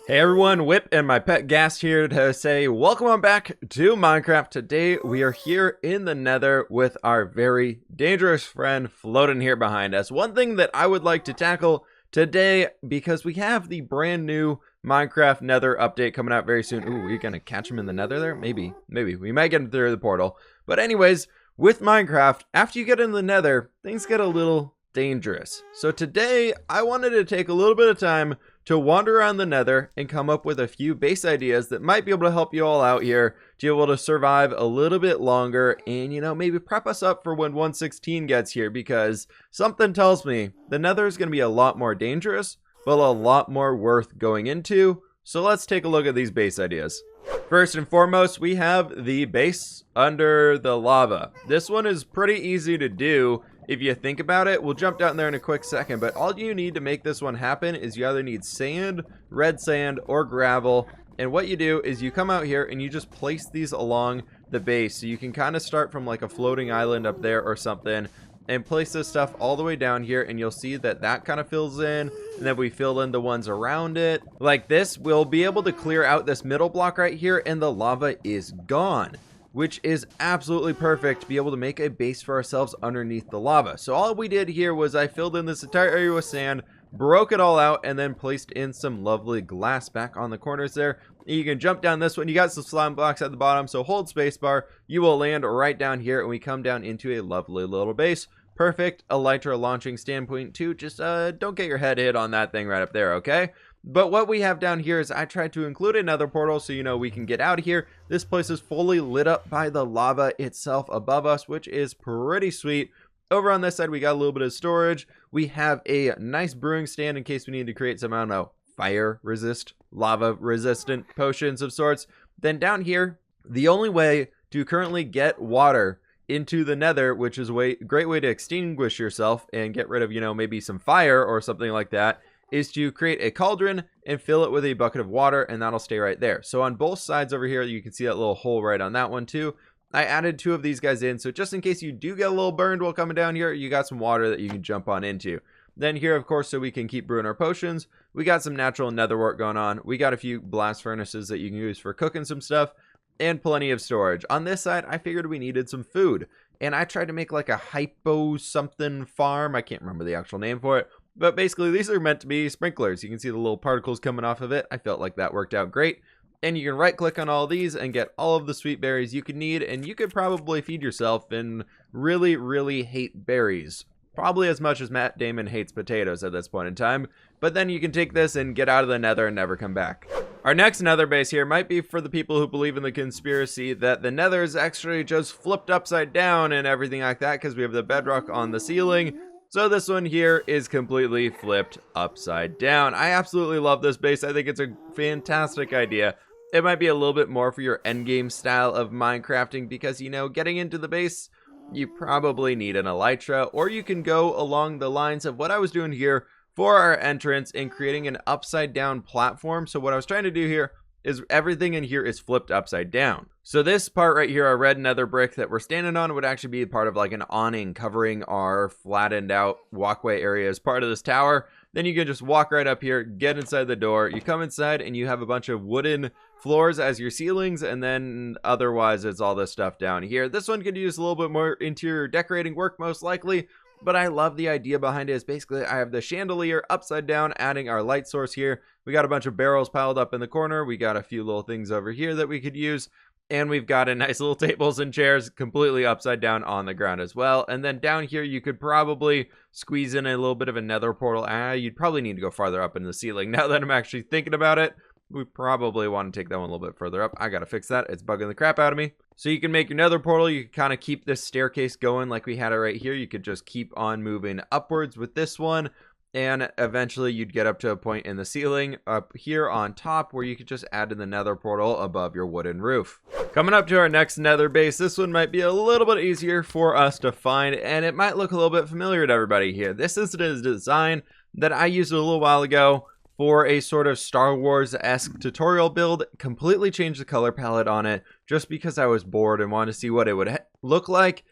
Hey everyone, Whip and my pet Ghast here to say welcome on back to Minecraft. Today we are here in the Nether with our very dangerous friend floating here behind us. One thing that I would like to tackle today, because we have the brand new Minecraft Nether update coming out very soon. Ooh, we're gonna catch him in the Nether there? Maybe. We might get him through the portal. But anyways, with Minecraft, after you get in the Nether, things get a little dangerous. So today I wanted to take a little bit of time to wander around the Nether and come up with a few base ideas that might be able to help you all out here to be able to survive a little bit longer and, you know, maybe prep us up for when 116 gets here, because something tells me the Nether is going to be a lot more dangerous, but a lot more worth going into. So let's take a look at these base ideas. First and foremost, we have the base under the lava. This one is pretty easy to do. If you think about it, we'll jump down there in a quick second, but all you need to make this one happen is you either need sand, red sand, or gravel. And what you do is you come out here and you just place these along the base. So you can kind of start from like a floating island up there or something and place this stuff all the way down here, and you'll see that that kind of fills in, and then we fill in the ones around it. Like this, we'll be able to clear out this middle block right here, and the lava is gone, which is absolutely perfect to be able to make a base for ourselves underneath the lava. So all we did here was I filled in this entire area with sand, broke it all out, and then placed in some lovely glass back on the corners there. You can jump down this one. You got some slime blocks at the bottom, so hold spacebar. You will land right down here, and we come down into a lovely little base. Perfect elytra launching standpoint too. Just don't get your head hit on that thing right up there, okay? But what we have down here is I tried to include another portal so you know we can get out of here. This place is fully lit up by the lava itself above us, which is pretty sweet. Over on this side, we got a little bit of storage. We have a nice brewing stand in case we need to create some, I don't know, fire resist, lava resistant potions of sorts. Then down here, the only way to currently get water into the Nether, which is a great way to extinguish yourself and get rid of, you know, maybe some fire or something like that, is to create a cauldron and fill it with a bucket of water, and that'll stay right there. So on both sides over here, you can see that little hole right on that one too. I added two of these guys in, so just in case you do get a little burned while coming down here, you got some water that you can jump on into. Then here, of course, so we can keep brewing our potions, we got some natural nether wart going on. We got a few blast furnaces that you can use for cooking some stuff, and plenty of storage. On this side, I figured we needed some food, and I tried to make like a hypo something farm. I can't remember the actual name for it, but basically these are meant to be sprinklers. You can see the little particles coming off of it. I felt like that worked out great. And you can right click on all these and get all of the sweet berries you could need, and you could probably feed yourself and really hate berries. Probably as much as Matt Damon hates potatoes at this point in time. But then you can take this and get out of the Nether and never come back. Our next Nether base here might be for the people who believe in the conspiracy that the Nether is actually just flipped upside down and everything like that, because we have the bedrock on the ceiling. So this one here is completely flipped upside down. I absolutely love this base. I think it's a fantastic idea. It might be a little bit more for your endgame style of Minecrafting, because, you know, getting into the base, you probably need an elytra, or you can go along the lines of what I was doing here for our entrance and creating an upside down platform. So what I was trying to do here is everything in here is flipped upside down. So this part right here, our red nether brick that we're standing on, would actually be part of like an awning covering our flattened out walkway area as part of this tower. Then you can just walk right up here, get inside the door, you come inside and you have a bunch of wooden floors as your ceilings, and then otherwise it's all this stuff down here. This one could use a little bit more interior decorating work most likely, but I love the idea behind it. Is basically I have the chandelier upside down, adding our light source here. We got a bunch of barrels piled up in the corner. We got a few little things over here that we could use. And we've got a nice little tables and chairs completely upside down on the ground as well. And then down here, you could probably squeeze in a little bit of a nether portal. You'd probably need to go farther up in the ceiling. Now that I'm actually thinking about it, we probably want to take that one a little bit further up. I gotta fix that. It's bugging the crap out of me. So you can make your nether portal. You can kind of keep this staircase going like we had it right here. You could just keep on moving upwards with this one. And eventually you'd get up to a point in the ceiling up here on top where you could just add in the nether portal above your wooden roof. Coming up to our next nether base, this one might be a little bit easier for us to find, and it might look a little bit familiar to everybody here. This is a design that I used a little while ago for a sort of Star Wars-esque tutorial build. Completely changed the color palette on it just because I was bored and wanted to see what it would look like.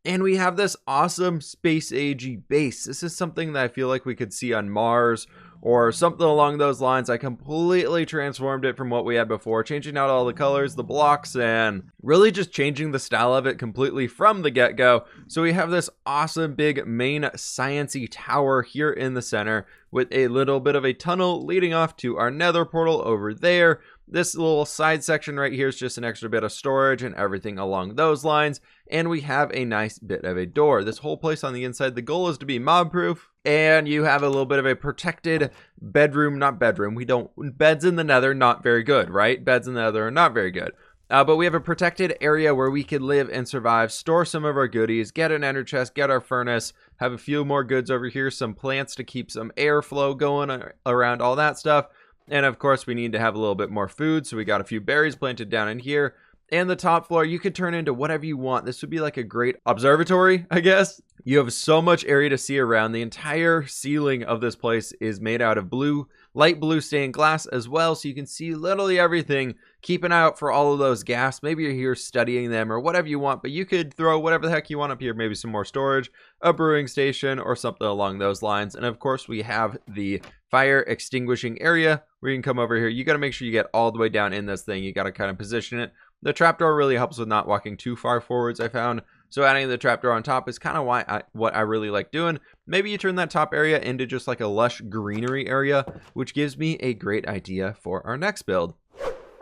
And we have this awesome space-agey base. This is something that I feel like we could see on Mars or something along those lines. I completely transformed it from what we had before, changing out all the colors, the blocks, and really just changing the style of it completely from the get-go. So we have this awesome big main science-y tower here in the center with a little bit of a tunnel leading off to our nether portal over there. This little side section right here is just an extra bit of storage and everything along those lines. And we have a nice bit of a door. This whole place on the inside, the goal is to be mob proof. And you have a little bit of a protected bedroom, not bedroom. Beds in the nether, not very good, right? Beds in the nether are not very good. But we have a protected area where we can live and survive, store some of our goodies, get an ender chest, get our furnace, have a few more goods over here, some plants to keep some airflow going around, all that stuff. And of course, we need to have a little bit more food, so we got a few berries planted down in here. And the top floor, you could turn into whatever you want. This would be like a great observatory, I guess. You have so much area to see around. The entire ceiling of this place is made out of light blue stained glass as well, so you can see literally everything. Keep an eye out for all of those ghast. Maybe you're here studying them or whatever you want, but you could throw whatever the heck you want up here. Maybe some more storage, a brewing station, or something along those lines. And of course, we have the fire extinguishing area where you can come over here. You got to make sure you get all the way down in this thing. You got to kind of position it. The trapdoor really helps with not walking too far forwards, I found. So adding the trapdoor on top is kind of what I really like doing. Maybe you turn that top area into just like a lush greenery area, which gives me a great idea for our next build.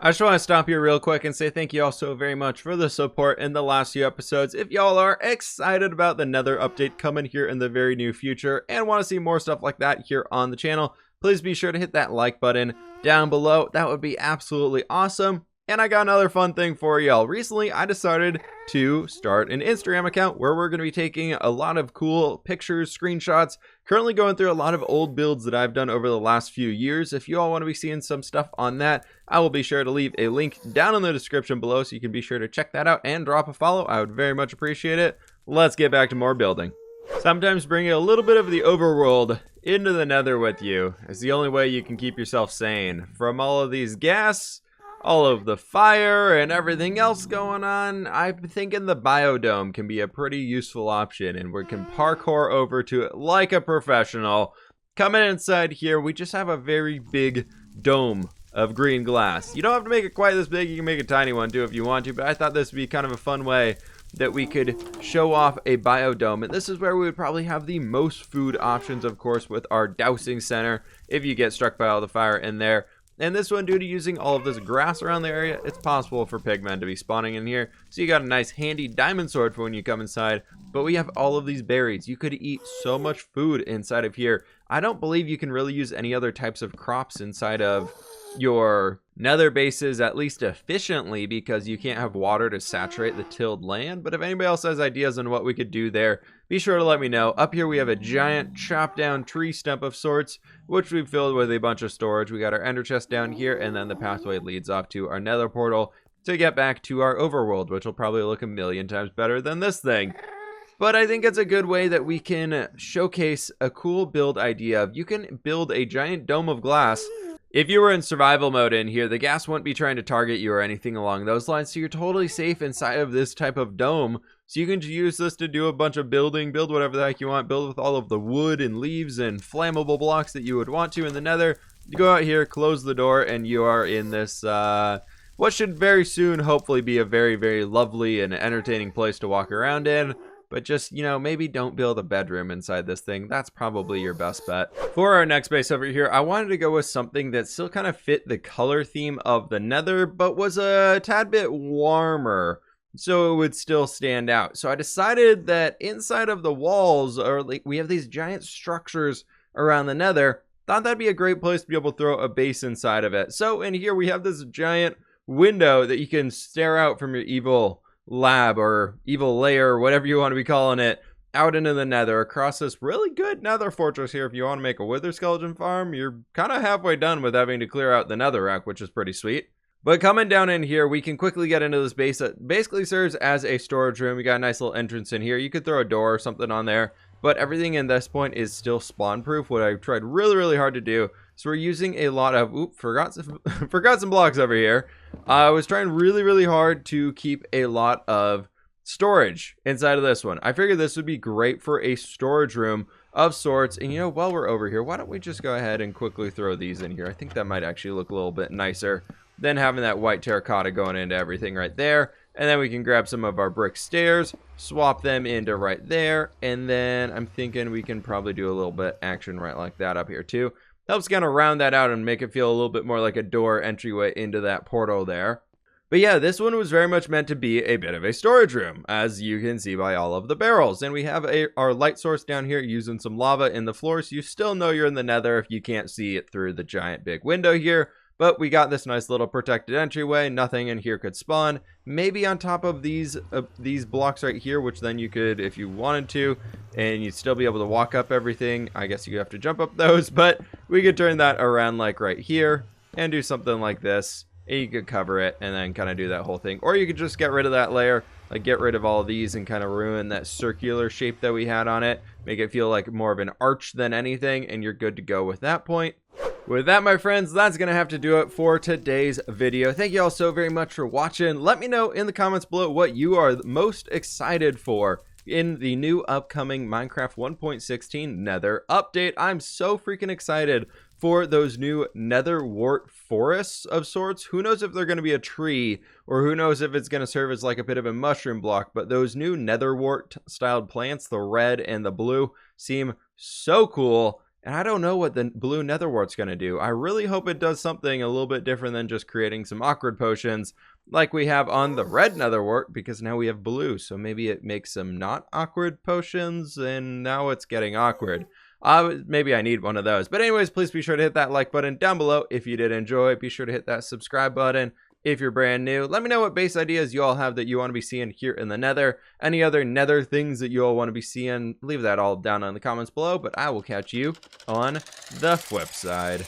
I just want to stop here real quick and say thank you all so very much for the support in the last few episodes. If y'all are excited about the Nether update coming here in the very near future and want to see more stuff like that here on the channel, please be sure to hit that like button down below. That would be absolutely awesome. And I got another fun thing for y'all. Recently, I decided to start an Instagram account where we're going to be taking a lot of cool pictures, screenshots. Currently going through a lot of old builds that I've done over the last few years. If you all want to be seeing some stuff on that, I will be sure to leave a link down in the description below so you can be sure to check that out and drop a follow. I would very much appreciate it. Let's get back to more building. Sometimes bringing a little bit of the overworld into the nether with you is the only way you can keep yourself sane. From all of these gas, all of the fire and everything else going on, I'm thinking the biodome can be a pretty useful option, and we can parkour over to it like a professional. Coming inside here, we just have a very big dome of green glass. You don't have to make it quite this big. You can make a tiny one too if you want to, but I thought this would be kind of a fun way that we could show off a biodome. And this is where we would probably have the most food options, of course, with our dowsing center if you get struck by all the fire in there. And this one, due to using all of this grass around the area, it's possible for pigmen to be spawning in here. So you got a nice handy diamond sword for when you come inside. But we have all of these berries. You could eat so much food inside of here. I don't believe you can really use any other types of crops inside of your nether bases, at least efficiently, because you can't have water to saturate the tilled land. But if anybody else has ideas on what we could do there, be sure to let me know. Up here we have a giant chopped down tree stump of sorts, which we've filled with a bunch of storage. We got our ender chest down here, and then the pathway leads off to our nether portal to get back to our overworld, which will probably look a million times better than this thing. But I think it's a good way that we can showcase a cool build idea. You can build a giant dome of glass. If you were in survival mode in here, the gas wouldn't be trying to target you or anything along those lines, so you're totally safe inside of this type of dome. So you can use this to do a bunch of build whatever the heck you want, build with all of the wood and leaves and flammable blocks that you would want to in the nether. You go out here, close the door, and you are in this, what should very soon hopefully be a very, very lovely and entertaining place to walk around in. But just, you know, maybe don't build a bedroom inside this thing. That's probably your best bet. For our next base over here, I wanted to go with something that still kind of fit the color theme of the nether, but was a tad bit warmer, so it would still stand out. So I decided that inside of the walls, or like we have these giant structures around the nether, thought that'd be a great place to be able to throw a base inside of it. So in here we have this giant window that you can stare out from your evil lab or evil lair, or whatever you want to be calling it, out into the nether across this really good nether fortress here. If you want to make a wither skeleton farm, you're kind of halfway done with having to clear out the nether rack, which is pretty sweet. But coming down in here, we can quickly get into this base that basically serves as a storage room. We got a nice little entrance in here. You could throw a door or something on there, but everything in this point is still spawn proof, what I've tried really, really hard to do. So we're using a lot of, forgot some blocks over here. I was trying really, really hard to keep a lot of storage inside of this one. I figured this would be great for a storage room of sorts. And you know, while we're over here, why don't we just go ahead and quickly throw these in here? I think that might actually look a little bit nicer than having that white terracotta going into everything right there. And then we can grab some of our brick stairs, swap them into right there, and then I'm thinking we can probably do a little bit action right like that up here too. Helps kind of round that out and make it feel a little bit more like a door entryway into that portal there. But yeah, this one was very much meant to be a bit of a storage room, as you can see by all of the barrels. And we have our light source down here using some lava in the floor, so you still know you're in the nether if you can't see it through the giant big window here. But we got this nice little protected entryway. Nothing in here could spawn. Maybe on top of these blocks right here, which then you could, if you wanted to, and you'd still be able to walk up everything. I guess you have to jump up those, but we could turn that around like right here and do something like this. And you could cover it and then kind of do that whole thing. Or you could just get rid of that layer, like get rid of all of these and kind of ruin that circular shape that we had on it. Make it feel like more of an arch than anything, and you're good to go with that point. With that, my friends, that's going to have to do it for today's video. Thank you all so very much for watching. Let me know in the comments below what you are most excited for in the new upcoming Minecraft 1.16 Nether update. I'm so freaking excited for those new nether wart forests of sorts. Who knows if they're going to be a tree, or who knows if it's going to serve as like a bit of a mushroom block, but those new nether wart styled plants, the red and the blue, seem so cool. And I don't know what the blue netherwart's going to do. I really hope it does something a little bit different than just creating some awkward potions like we have on the red netherwart, because now we have blue. So maybe it makes some not awkward potions, and now it's getting awkward. Maybe I need one of those. But anyways, please be sure to hit that like button down below if you did enjoy. Be sure to hit that subscribe button if you're brand new. Let me know what base ideas you all have that you want to be seeing here in the nether. Any other nether things that you all want to be seeing, leave that all down in the comments below. But I will catch you on the flip side.